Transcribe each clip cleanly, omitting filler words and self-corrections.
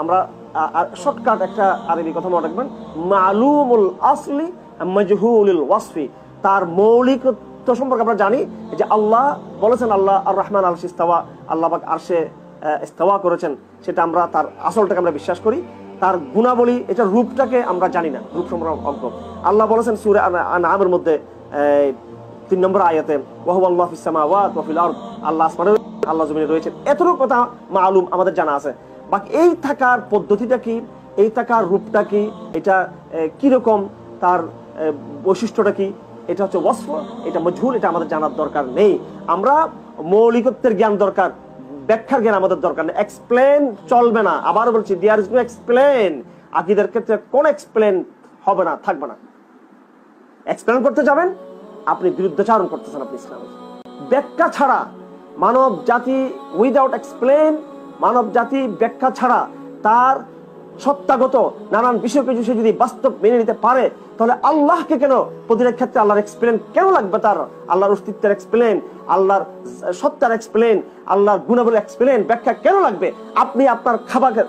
আমরা শর্টকাট একটা আরবি কথা মনে রাখবেন, মালুমুল আসলি মাজহুলুল ওয়াসফি। তার মৌলিকত্ব সম্পর্কে আমরা জানি যে আল্লাহ বলেছেন আল্লাহ আর রহমান আল ইস্তাওয়া, আল্লাহ পাক আরশে ইস্তাওয়া করেছেন, সেটা আমরা তার আসলটাকে আমরা বিশ্বাস করি। তার গুণাবলী, এটা রূপটাকে আমরা জানি না, রূপ সম্পর্কে অজ্ঞ। আল্লাহ বলেছেন সূরা আনআমের মধ্যে 3 নম্বর আয়াতে, ওয়া হুয়া আল্লাহু ফিস সামাওয়াতি ওয়া ফিল আরদ, আল্লাহ আসমানে আল্লাহ জমিনে রয়েছেন। এতটুকু কথা মালুম আমাদের জানা আছে। বাকি এই থাকার পদ্ধতিটা কি, এই থাকার রূপটা কি, এটা কিরকম, তার বৈশিষ্ট্যটা কি, এটা হচ্ছে ওয়াসফ, এটা মজহুল, এটা আমাদের জানার দরকার নেই। আমরা মৌলিকত্বের জ্ঞান দরকার, ব্যাখ্যার জ্ঞান আমাদের দরকার নেই। এক্সপ্লেন চলবে না, আবার বলছি, দেয়ার ইজ নো এক্সপ্লেন। আকীদার ক্ষেত্রে কোন এক্সপ্লেন হবে না, থাকবে না। এক্সপ্লেন করতে যাবেন, আপনি বিরুদ্ধাচরণ করতেছেন আপনি ইসলামের। ব্যাখ্যা ছাড়া মানব জাতি, উইদাউট এক্সপ্লেন, মানব জাতি ব্যাখ্যা ছাড়া তার সত্তাগত নানান বিষয়কে যদি বাস্তব মেনে নিতে পারে, তাহলে আল্লাহকে কেন প্রতিটা ক্ষেত্রে আল্লাহর এক্সপ্লেন কেন লাগবে? তার আল্লাহর অস্তিত্বের এক্সপ্লেন, আল্লাহর সত্তার এক্সপ্লেন, আল্লাহর গুণাবলী এক্সপ্লেন, ব্যাখ্যা কেন লাগবে? আপনি আপনার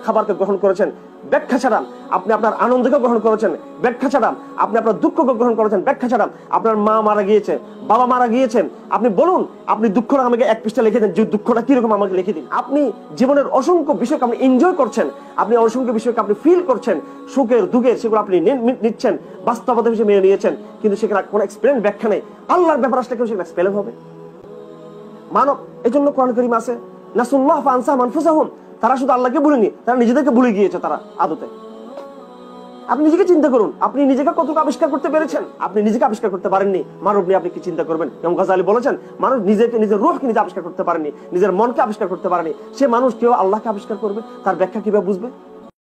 খাবারকে গ্রহণ করেছেন ব্যাখ্যা ছাড়া, আপনি আপনার আনন্দকে গ্রহণ করেছেন ব্যাখ্যা ছাড়া, আপনি আপনার দুঃখকে গ্রহণ করেছেন ব্যাখ্যা ছাড়া। আপনার মা মারা গিয়েছে, বাবা মারা গিয়েছেন, আপনি বলুন, আপনি দুঃখটা আমাকে এক পৃষ্ঠা লিখে দেন, যে দুঃখটা কিরকম আমাকে লিখে দিন। আপনি জীবনের অসংখ্য বিষয়কে আপনি এনজয় করছেন, আপনি অসংখ্য বিষয়কে আপনি ফিল করছেন, সুখের দুঃখের, সেগুলো আপনি নিচ্ছেন, বাস্তবতা হিসেবে মেনে নিয়েছেন, কিন্তু সেখানে কোনো এক্সপ্লেন ব্যাখ্যা নেই। আল্লাহর ব্যাপার আসলে কেউ সেখানে এক্সপ্লেন হবে? মানব, এই জন্য কোরআন কারীম আছে, নাসুল্লাহ ফানসাহুম আনফুসাহুম, তারা শুধু আল্লাহকে ভুলেনি, তারা নিজেদেরকে ভুলে গিয়েছে। তারা আদতে, আপনি নিজেকে চিন্তা করুন, আপনি নিজেকে কতটুকু আবিষ্কার করতে পেরেছেন? আপনি নিজেকে আবিষ্কার করতে পারেননি, মানব নিয়ে আপনি কি চিন্তা করবেন? ইমাম গাজ্জালী বলেছেন, মানুষ নিজেকে, নিজের রূহকে নিজে আবিষ্কার করতে পারেনি, নিজের মনকে আবিষ্কার করতে পারেনি, সে মানুষ কেউ আল্লাহকে আবিষ্কার করবে? তার ব্যাখ্যা কিভাবে বুঝবে?